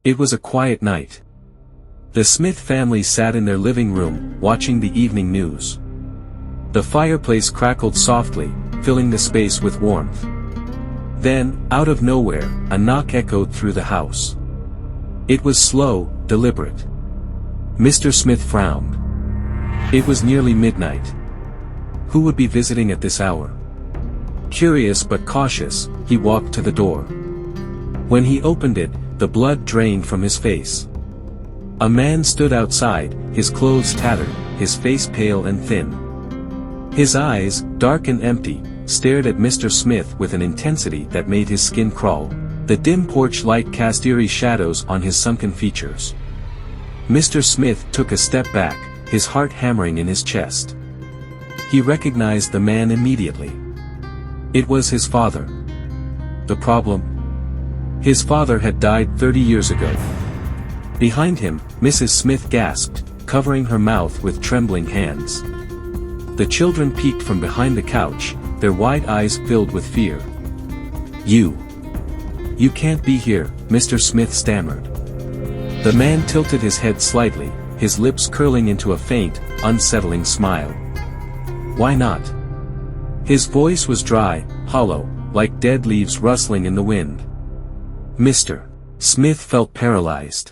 It was a quiet night. The Smith family sat in their living room, watching the evening news. The fireplace crackled softly, filling the space with warmth. Then, out of nowhere, a knock echoed through the house. It was slow, deliberate. Mr. Smith frowned. It was nearly midnight. Who would be visiting at this hour? Curious but cautious, he walked to the door. When he opened it, the blood drained from his face. A man stood outside, his clothes tattered, his face pale and thin. His eyes, dark and empty, stared at Mr. Smith with an intensity that made his skin crawl. The dim porch light cast eerie shadows on his sunken features. Mr. Smith took a step back, his heart hammering in his chest. He recognized the man immediately. It was his father. The problem? His father had died 30 years ago. Behind him, Mrs. Smith gasped, covering her mouth with trembling hands. The children peeked from behind the couch, their wide eyes filled with fear. You can't be here," Mr. Smith stammered. The man tilted his head slightly, his lips curling into a faint, unsettling smile. "Why not?" His voice was dry, hollow, like dead leaves rustling in the wind. Mr. Smith felt paralyzed.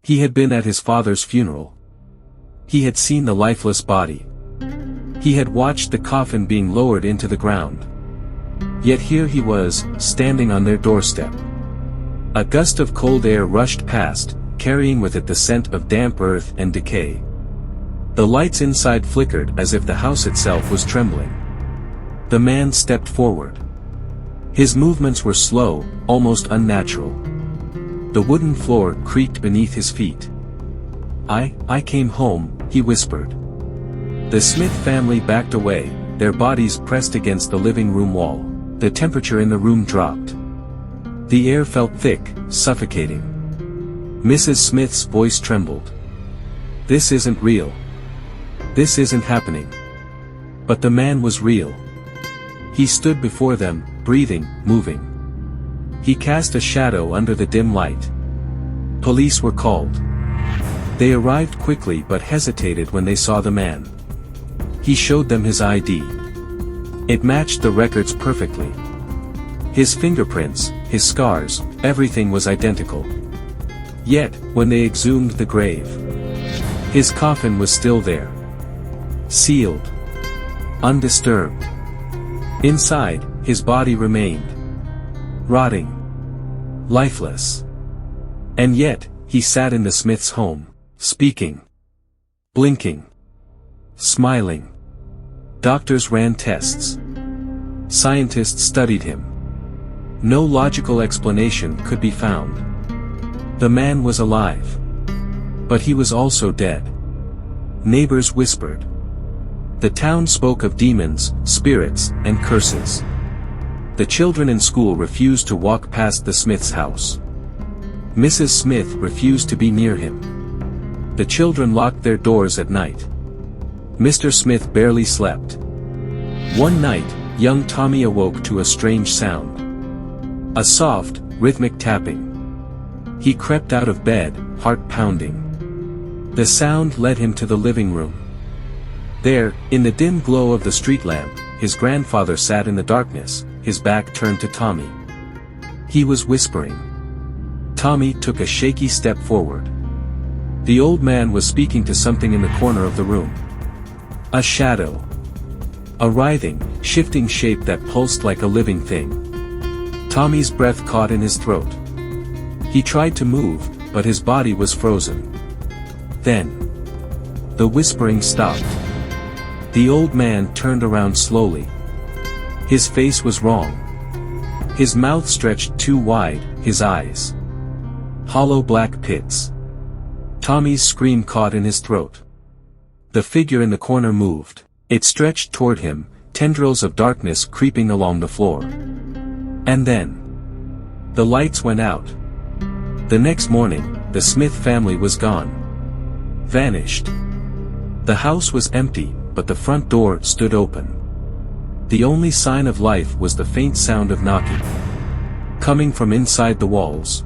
He had been at his father's funeral. He had seen the lifeless body. He had watched the coffin being lowered into the ground. Yet here he was, standing on their doorstep. A gust of cold air rushed past, carrying with it the scent of damp earth and decay. The lights inside flickered as if the house itself was trembling. The man stepped forward. His movements were slow, almost unnatural. The wooden floor creaked beneath his feet. I came home," he whispered. The Smith family backed away, their bodies pressed against the living room wall. The temperature in the room dropped. The air felt thick, suffocating. Mrs. Smith's voice trembled. "This isn't real. This isn't happening." But the man was real. He stood before them, breathing, moving. He cast a shadow under the dim light. Police were called. They arrived quickly but hesitated when they saw the man. He showed them his ID. It matched the records perfectly. His fingerprints, his scars, everything was identical. Yet, when they exhumed the grave, his coffin was still there. Sealed. Undisturbed. Inside, his body remained. Rotting. Lifeless. And yet, he sat in the Smith's home, speaking. Blinking. Smiling. Doctors ran tests. Scientists studied him. No logical explanation could be found. The man was alive. But he was also dead. Neighbors whispered. The town spoke of demons, spirits, and curses. The children in school refused to walk past the Smith's house. Mrs. Smith refused to be near him. The children locked their doors at night. Mr. Smith barely slept. One night, young Tommy awoke to a strange sound. A soft, rhythmic tapping. He crept out of bed, heart pounding. The sound led him to the living room. There, in the dim glow of the street lamp, his grandfather sat in the darkness, his back turned to Tommy. He was whispering. Tommy took a shaky step forward. The old man was speaking to something in the corner of the room. A shadow. A writhing, shifting shape that pulsed like a living thing. Tommy's breath caught in his throat. He tried to move, but his body was frozen. Then, the whispering stopped. The old man turned around slowly. His face was wrong. His mouth stretched too wide, his eyes. Hollow black pits. Tommy's scream caught in his throat. The figure in the corner moved. It stretched toward him, tendrils of darkness creeping along the floor. And then, the lights went out. The next morning, the Smith family was gone. Vanished. The house was empty, but the front door stood open. The only sign of life was the faint sound of knocking. Coming from inside the walls.